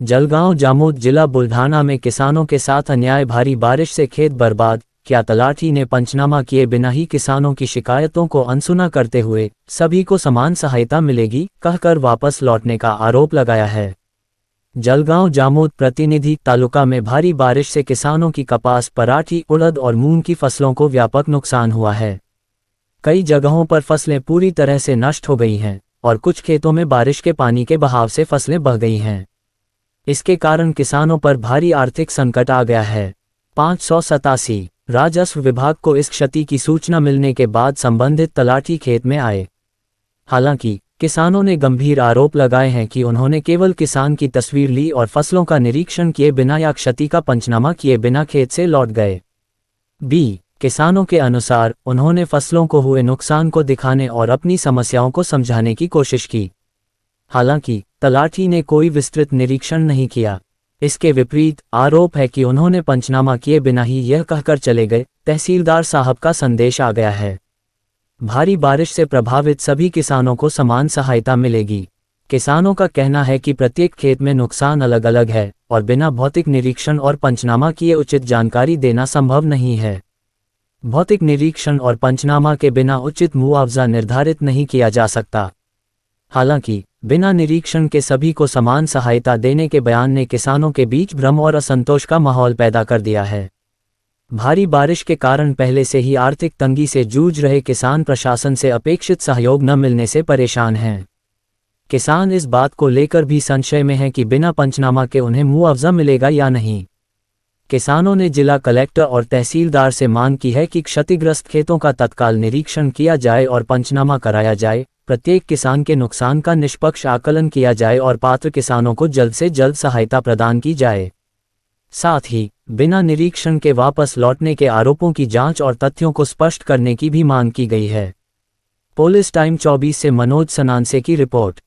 जलगांव जामोद जिला बुल्ढाना में किसानों के साथ अन्याय, भारी बारिश से खेत बर्बाद, क्या तलाठी ने पंचनामा किए बिना ही किसानों की शिकायतों को अनसुना करते हुए सभी को समान सहायता मिलेगी कहकर वापस लौटने का आरोप लगाया है। जलगांव जामोद प्रतिनिधि तालुका में भारी बारिश से किसानों की कपास, पराठी, उड़द और मूंग की फसलों को व्यापक नुकसान हुआ है। कई जगहों पर फसलें पूरी तरह से नष्ट हो गई हैं और कुछ खेतों में बारिश के पानी के बहाव से फसलें बह गई हैं। इसके कारण किसानों पर भारी आर्थिक संकट आ गया है। 587 राजस्व विभाग को इस क्षति की सूचना मिलने के बाद संबंधित तलाठी खेत में आए। हालांकि किसानों ने गंभीर आरोप लगाए हैं कि उन्होंने केवल किसान की तस्वीर ली और फसलों का निरीक्षण किए बिना या क्षति का पंचनामा किए बिना खेत से लौट गए। किसानों के अनुसार उन्होंने फसलों को हुए नुकसान को दिखाने और अपनी समस्याओं को समझाने की कोशिश की। हालांकि तलाठी ने कोई विस्तृत निरीक्षण नहीं किया। इसके विपरीत आरोप है कि उन्होंने पंचनामा किए बिना ही यह कहकर चले गए, तहसीलदार साहब का संदेश आ गया है। भारी बारिश से प्रभावित सभी किसानों को समान सहायता मिलेगी। किसानों का कहना है कि प्रत्येक खेत में नुकसान अलग अलग है और बिना भौतिक निरीक्षण और पंचनामा किए उचित जानकारी देना संभव नहीं है। भौतिक निरीक्षण और पंचनामा के बिना उचित मुआवजा निर्धारित नहीं किया जा सकता। हालांकि बिना निरीक्षण के सभी को समान सहायता देने के बयान ने किसानों के बीच भ्रम और असंतोष का माहौल पैदा कर दिया है। भारी बारिश के कारण पहले से ही आर्थिक तंगी से जूझ रहे किसान प्रशासन से अपेक्षित सहयोग न मिलने से परेशान हैं। किसान इस बात को लेकर भी संशय में हैं कि बिना पंचनामा के उन्हें मुआवजा मिलेगा या नहीं। किसानों ने जिला कलेक्टर और तहसीलदार से मांग की है कि क्षतिग्रस्त खेतों का तत्काल निरीक्षण किया जाए और पंचनामा कराया जाए। प्रत्येक किसान के नुकसान का निष्पक्ष आकलन किया जाए और पात्र किसानों को जल्द से जल्द सहायता प्रदान की जाए। साथ ही बिना निरीक्षण के वापस लौटने के आरोपों की जांच और तथ्यों को स्पष्ट करने की भी मांग की गई है। पुलिस टाइम 24 से मनोज सनानसे की रिपोर्ट।